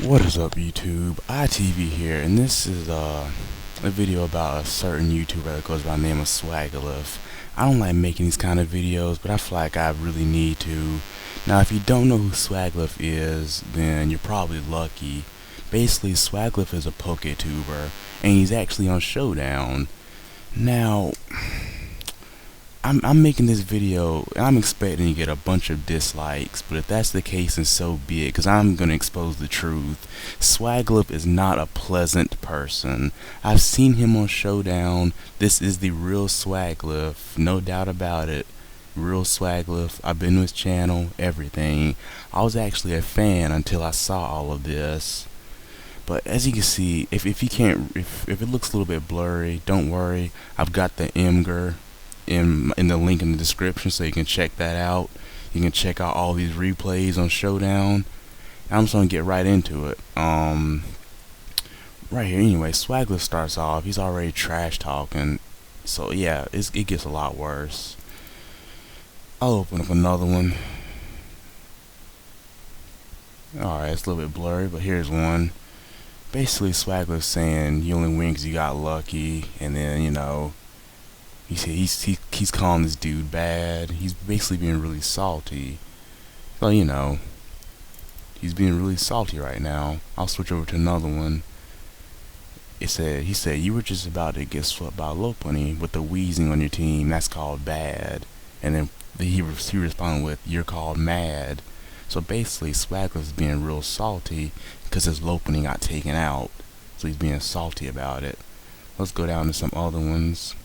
What is up, YouTube? ITV here, and this is a video about a certain YouTuber that goes by the name of Swagalif. I don't like making these kind of videos, but I feel like I really need to. Now, if you don't know who Swagalif is, then you're probably lucky. Basically, Swagalif is a PokeTuber, and he's actually on Showdown. Now, I'm making this video and I'm expecting to get a bunch of dislikes, but if that's the case, then so be it, because I'm going to expose the truth. Swagalif is not a pleasant person. I've seen him on Showdown. This is the real Swagalif, no doubt about it. Real Swagalif. I've been to his channel, everything. I was actually a fan until I saw all of this. But as you can see, if it looks a little bit blurry, don't worry. I've got the IMGUR in the link in the description, so you can check that out. You can check out all these replays on Showdown. I'm just gonna get right into it. Right here. Anyway, Swagalif starts off. He's already trash talking, so yeah, it gets a lot worse. I'll open up another one. Alright, it's a little bit blurry, but here's one. Basically, Swagalif saying you only win because you got lucky, and then he's calling this dude bad. He's basically being really salty. So he's being really salty right now. I'll switch over to another one. He said you were just about to get swept by Lopunny with the wheezing on your team. That's called bad. And then he responded with, you're called mad. So basically, Swagalif's being real salty because his Lopunny got taken out. So he's being salty about it. Let's go down to some other ones.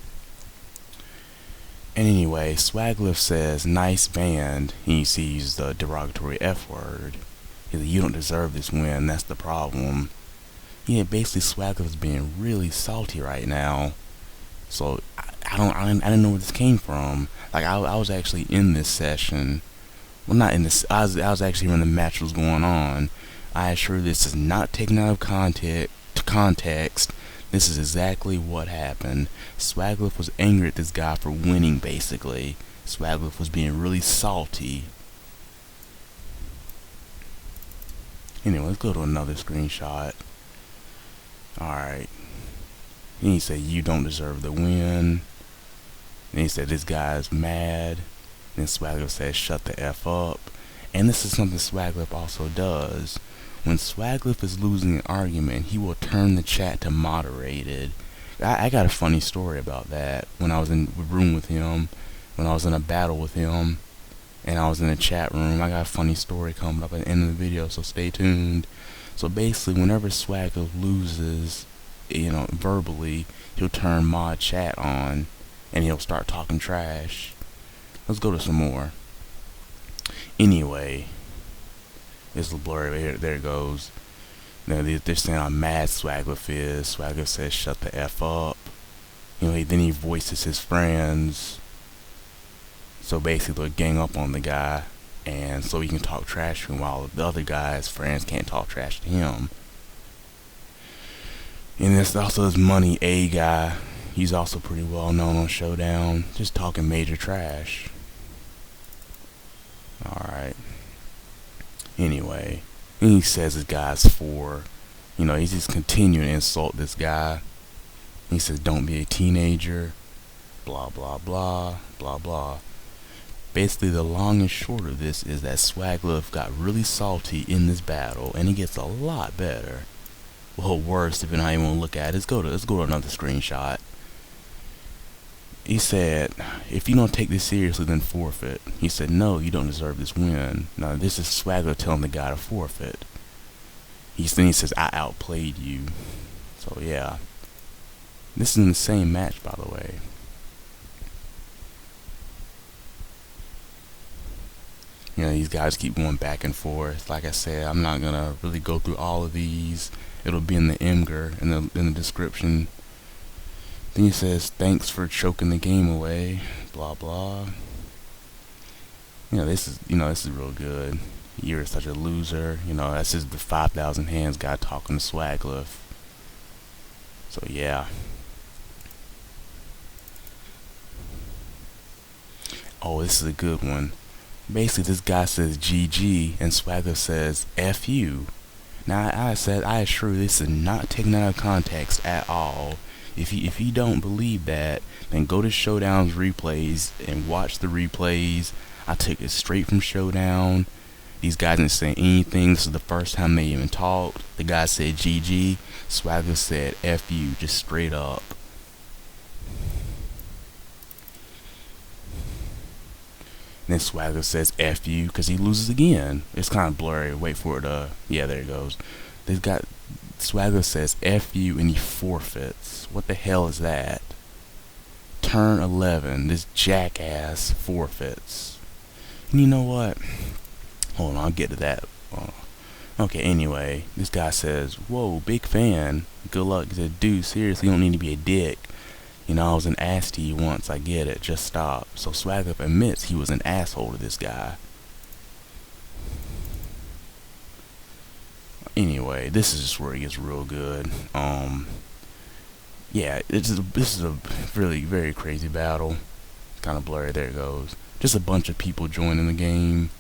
And anyway, Swagalif says, nice band. He sees the derogatory F word. He's like, you don't deserve this win, that's the problem. Yeah, basically Swagalif's being really salty right now. So I didn't know where this came from. Like I was actually in this session. Well, not in this. I was actually when the match was going on. I assure this is not taken out of context. This is exactly what happened. Swagalif was angry at this guy for winning, basically. Swagalif was being really salty. Anyway, let's go to another screenshot. Alright. He said, you don't deserve the win. Then he said, this guy's mad. Then Swagalif said, shut the F up. And this is something Swagalif also does. When Swagalif is losing an argument, he will turn the chat to moderated. I got a funny story about that. When I was in a room with him, when I was in a battle with him, and I was in a chat room, I got a funny story coming up at the end of the video, so stay tuned. So basically, whenever Swagalif loses, verbally, he'll turn mod chat on, and he'll start talking trash. Let's go to some more. Anyway. It's a little blurry right here. There it goes. Now they're saying how mad Swagalif is. Swagalif says shut the F up. Then he voices his friends. So basically they'll gang up on the guy, and so he can talk trash to him while the other guy's friends can't talk trash to him. And there's also this Money A guy. He's also pretty well known on Showdown. Just talking major trash. Alright. Anyway, he says this guy's 4. He's just continuing to insult this guy. He says, don't be a teenager. Blah, blah, blah, blah, blah. Basically, the long and short of this is that Swagalif got really salty in this battle, and he gets a lot better. Well, worse, depending on how you want to look at it. Let's go to another screenshot. He said, if you don't take this seriously, then forfeit. He said, no, you don't deserve this win. Now, this is Swagalif telling the guy to forfeit. He says, I outplayed you. So, yeah. This is in the same match, by the way. These guys keep going back and forth. Like I said, I'm not going to really go through all of these. It'll be in the IMGUR, in the description. Then he says, thanks for choking the game away, blah blah. This is real good. You're such a loser. That's just the 5,000 hands guy talking to Swagalif. So yeah. Oh, this is a good one. Basically, this guy says GG, and Swagalif says F you. Now I said I assure you this is not taken out of context at all. If you don't believe that, then go to Showdown's replays and watch the replays. I took it straight from Showdown. These guys didn't say anything. This is the first time they even talked. The guy said GG. Swagger said F you, just straight up. And then Swagger says F you because he loses again. It's kind of blurry. Wait for it to... Yeah, there it goes. They've got... Swagger says F you and he forfeits. What the hell is that? Turn 11. This jackass forfeits. And you know what? Hold on, I'll get to that. Okay, anyway, this guy says, whoa, big fan. Good luck. He said, dude, seriously, you don't need to be a dick. You know, I was an ass to you once. I get it. Just stop. So Swagger admits he was an asshole to this guy. Anyway, this is just where it gets real good. Yeah, this is a really very crazy battle. Kind of blurry. There it goes. Just a bunch of people joining the game.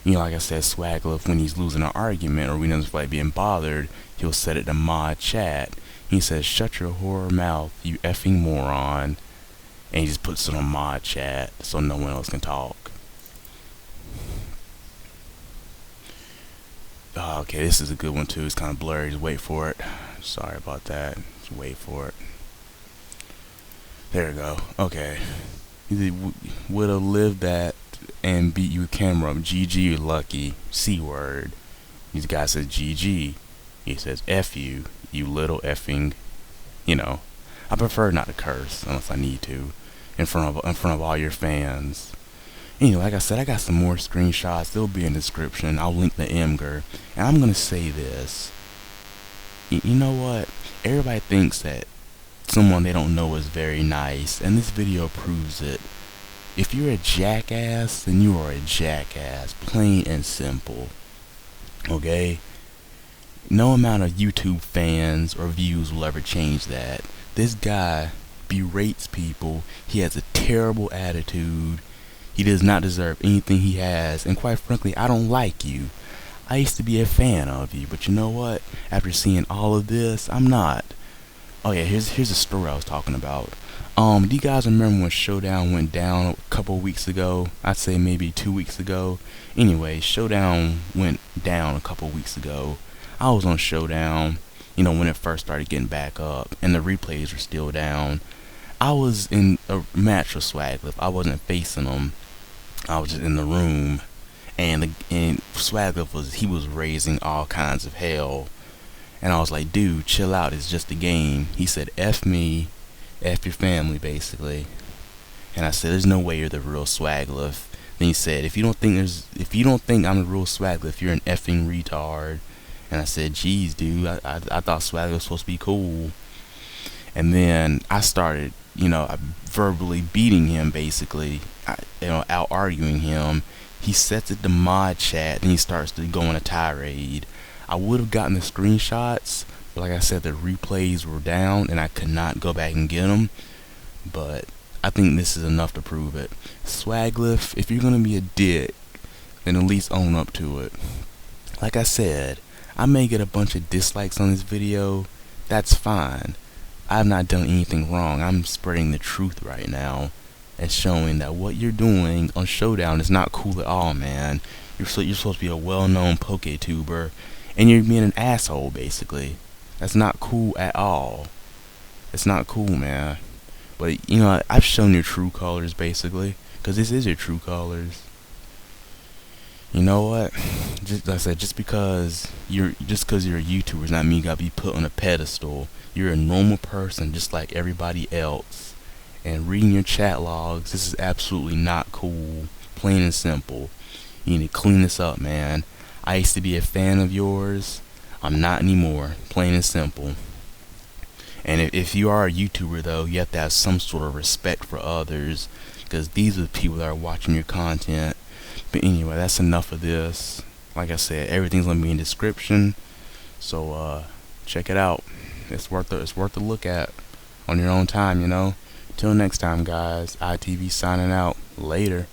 You know, like I said, Swagler, when he's losing an argument or when he doesn't feel like being bothered, he'll set it to mod chat. He says, shut your whore mouth, you effing moron. And he just puts it on mod chat so no one else can talk. Okay, this is a good one too. It's kind of blurry. Just wait for it. Sorry about that. Just wait for it. There we go. Okay. He would have lived that and beat you with camera up. GG, you're lucky. C word. This guy says GG. He says F you, you little effing. You know, I prefer not to curse unless I need to in front of all your fans. Anyway, like I said, I got some more screenshots. They'll be in the description. I'll link the IMGUR. And I'm gonna say this. You know what? Everybody thinks that someone they don't know is very nice, and this video proves it. If you're a jackass, then you are a jackass, plain and simple. Okay? No amount of YouTube fans or views will ever change that. This guy berates people. He has a terrible attitude. He does not deserve anything he has, and quite frankly, I don't like you. I used to be a fan of you, but you know what? After seeing all of this, I'm not. Oh yeah, here's a story I was talking about. Do you guys remember when Showdown went down a couple weeks ago? I'd say maybe 2 weeks ago. Anyway, Showdown went down a couple weeks ago. I was on Showdown, you know, when it first started getting back up, and the replays were still down. I was in a match with Swaglip. I wasn't facing him. I was just in the room, and Swaglip was raising all kinds of hell. And I was like, dude, chill out, it's just a game. He said, F me, F your family, basically. And I said, there's no way you're the real Swaglif. Then he said, if you don't think I'm the real Swaglif, you're an effing retard. And I said, geez, dude, I thought Swagler was supposed to be cool. And then I started, you know, verbally beating him, basically, out arguing him. He sets it to mod chat, and he starts to go on a tirade. I would have gotten the screenshots, but like I said, the replays were down and I could not go back and get them. But I think this is enough to prove it. Swaglif, if you're gonna be a dick, then at least own up to it. Like I said, I may get a bunch of dislikes on this video. That's fine. I've not done anything wrong. I'm spreading the truth right now and showing that what you're doing on Showdown is not cool at all, man. You're supposed to be a well-known PokeTuber, and you're being an asshole, basically. That's not cool at all. It's not cool, man. But, you know, I've shown your true colors, basically, because this is your true colors. You know what? Just like I said, just because you're a YouTuber does not mean you gotta be put on a pedestal. You're a normal person, just like everybody else. And reading your chat logs, this is absolutely not cool. Plain and simple. You need to clean this up, man. I used to be a fan of yours. I'm not anymore. Plain and simple. And if you are a YouTuber, though, you have to have some sort of respect for others, because these are the people that are watching your content. But anyway, that's enough of this. Like I said, everything's gonna be in the description, so check it out. It's worth a look at on your own time, you know. Till next time, guys. ITV signing out. Later.